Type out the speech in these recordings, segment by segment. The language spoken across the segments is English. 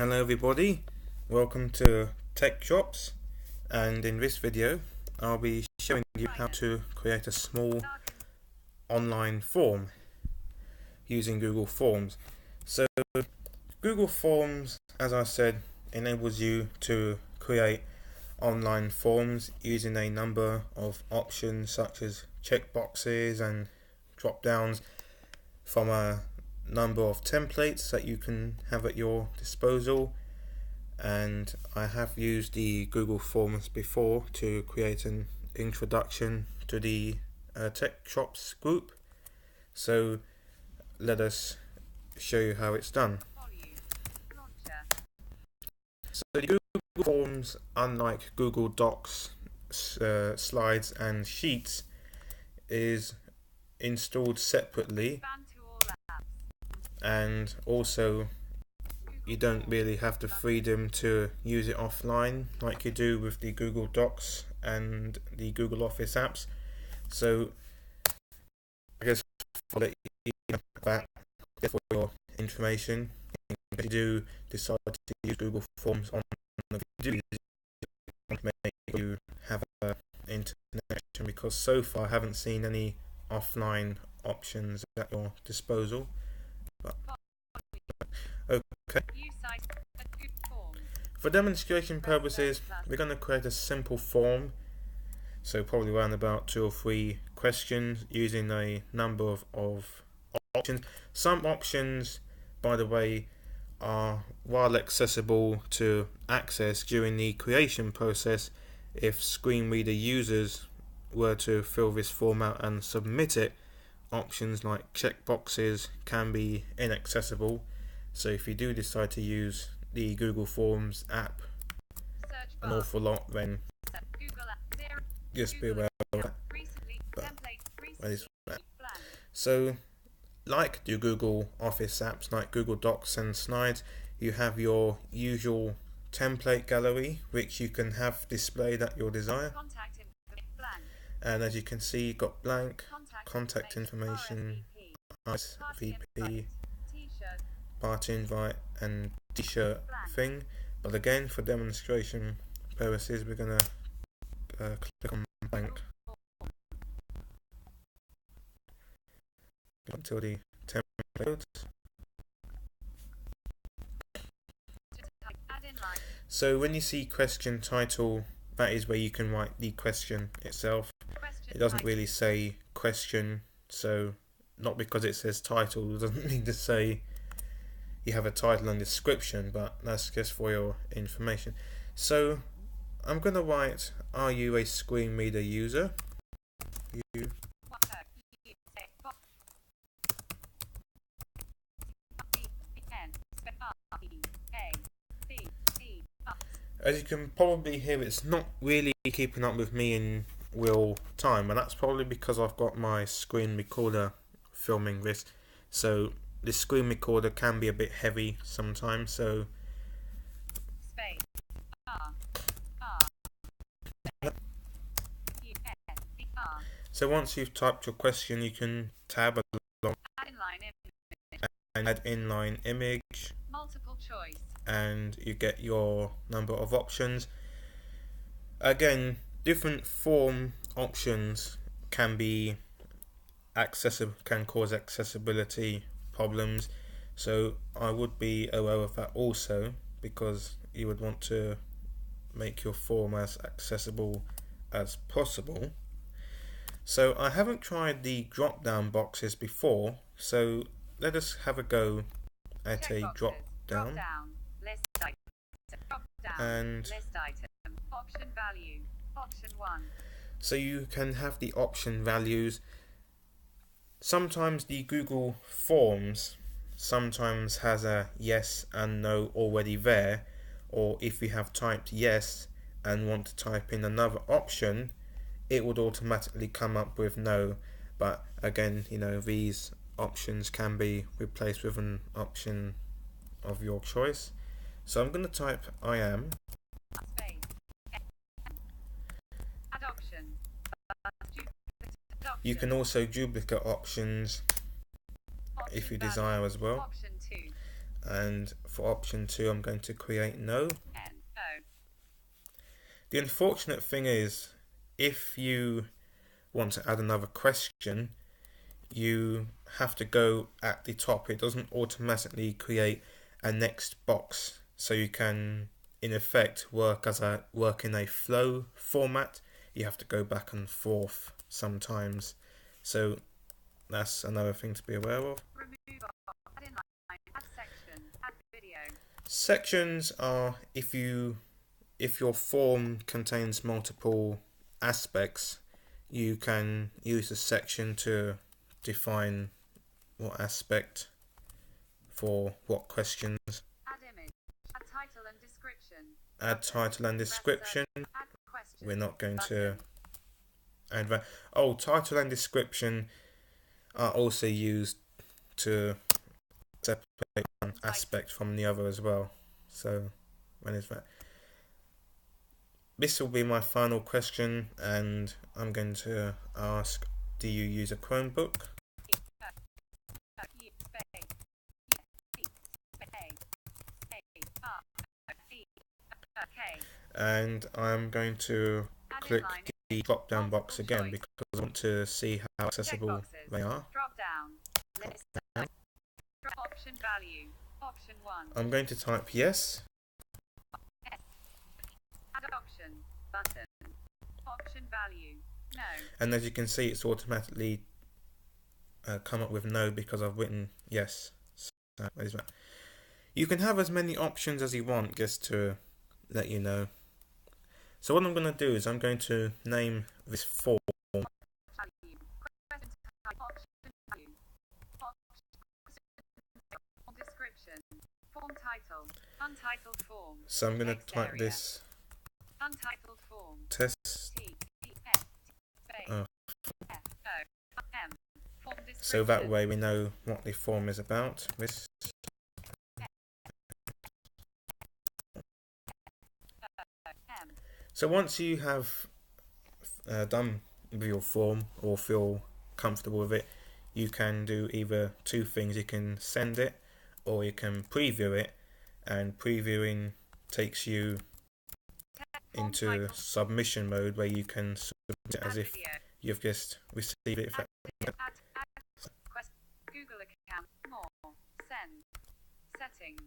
Hello everybody, welcome to Tech Shops, and in this video I'll be showing you how to create a small online form using Google Forms. So Google Forms, as I said, enables you to create online forms using a number of options such as checkboxes and drop downs from a number of templates that you can have at your disposal. And I have used the Google Forms before to create an introduction to the Tech Shops group, so let us show you how it's done. So the Google Forms, unlike Google Docs, slides and sheets, is installed separately, and also you don't really have the freedom to use it offline like you do with the Google Docs and the Google Office apps. So I guess I'll let you know that for your information. If you do decide to use Google Forms on the video, make you have an internet connection, because so far I haven't seen any offline options at your disposal. Okay. For demonstration purposes, we're going to create a simple form, so probably around about 2 or 3 questions using a number of options. Some options, by the way, are well accessible to access during the creation process if screen reader users were to fill this form out and submit it. Options like checkboxes can be inaccessible, so if you do decide to use the Google Forms app an awful lot, then just be aware of that. So like the Google Office apps like Google Docs and Slides, you have your usual template gallery which you can have displayed at your desire, and as you can see, you've got blank, contact information, RSVP, party invite and t-shirt thing. But again, for demonstration purposes, we're going to click on blank until the template loads. So when you see question title, that is where you can write the question itself. It doesn't really say question, so not because it says title doesn't mean to say you have a title and description, but that's just for your information. So I'm going to write, are you a screen reader user? As you can probably hear, it's not really keeping up with me in real time, and that's probably because I've got my screen recorder filming this. So this screen recorder can be a bit heavy sometimes, so once you've typed your question, you can tab along and add inline image, multiple choice, and you get your number of options. Again, different form options can be can cause accessibility problems, so I would be aware of that also, because you would want to make your form as accessible as possible. So I haven't tried the drop down boxes before, so let us have a go at a drop down. And option value, option 1. So you can have the option values. Sometimes the Google Forms sometimes has a yes and no already there, or if you have typed yes and want to type in another option, it would automatically come up with no. But again, these options can be replaced with an option of your choice. So I'm going to type I am. You can also duplicate options if you desire as well. and for option 2 I'm going to create no. The unfortunate thing is, if you want to add another question, you have to go at the top. It doesn't automatically create a next box, so you can in effect work in a flow format. You have to go back and forth sometimes, so that's another thing to be aware of. Sections are if your form contains multiple aspects, you can use a section to define what aspect for what questions. Add image, add title and description. Add title and description. We're not going to add that. Oh, title and description are also used to separate one aspect from the other as well. So when is that? This will be my final question, and I'm going to ask, do you use a Chromebook? And I'm going to click the drop down box again because I want to see how accessible they are. Drop down. List. Option value. Option 1. I'm going to type yes. Add option button. Option value. No. And as you can see, it's automatically come up with no because I've written yes. So you can have as many options as you want, just to let you know. So what I'm going to do is I'm going to name this form. Form title. Untitled form. So I'm going to type this Untitled form. test. Oh. So that way we know what the form is about. This. So once you have done with your form or feel comfortable with it, you can do either two things. You can send it or you can preview it, and previewing takes you into submission mode where you can submit it as if you've just received it. Google account, more, send, settings,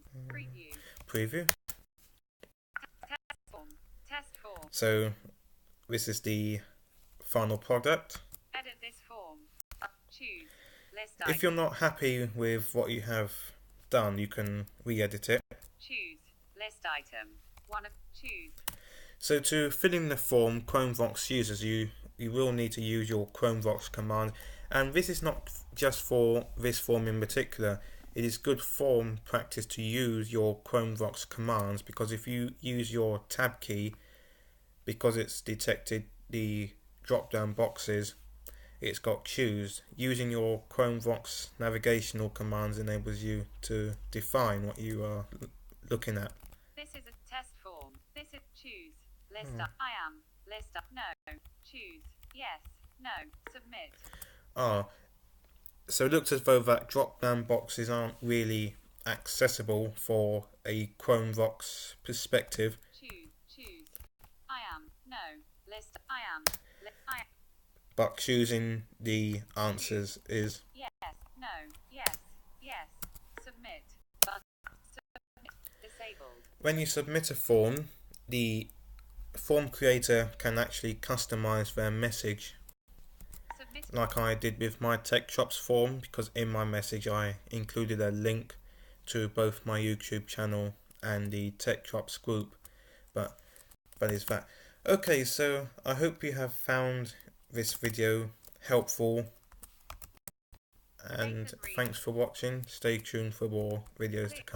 preview. Test form. So this is the final product. Edit this form. Choose list. If you're not happy with what you have done, you can re-edit it. Choose list item. One of choose. So to fill in the form, Chromevox users, you will need to use your Chromevox command, and this is not just for this form in particular. It is good form practice to use your Chromevox commands, because if you use your tab key, because it's detected the drop down boxes, it's got choose. Using your Chromevox navigational commands enables you to define what you are looking at. This is a test form. This is choose. List up. I am. List up. No. Choose. Yes. No. Submit. So it looks as though that drop down boxes aren't really accessible for a Chromevox perspective. Choose. I am. No. List. I am. I am. But choosing the answers is yes. No. Yes. Yes. Submit. But submit. Disabled. When you submit a form, the form creator can actually customize their message, like I did with my Tech Shops form, because in my message I included a link to both my YouTube channel and the Tech Shops group. But that is that. Okay, so I hope you have found this video helpful, and thanks for watching. Stay tuned for more videos to come.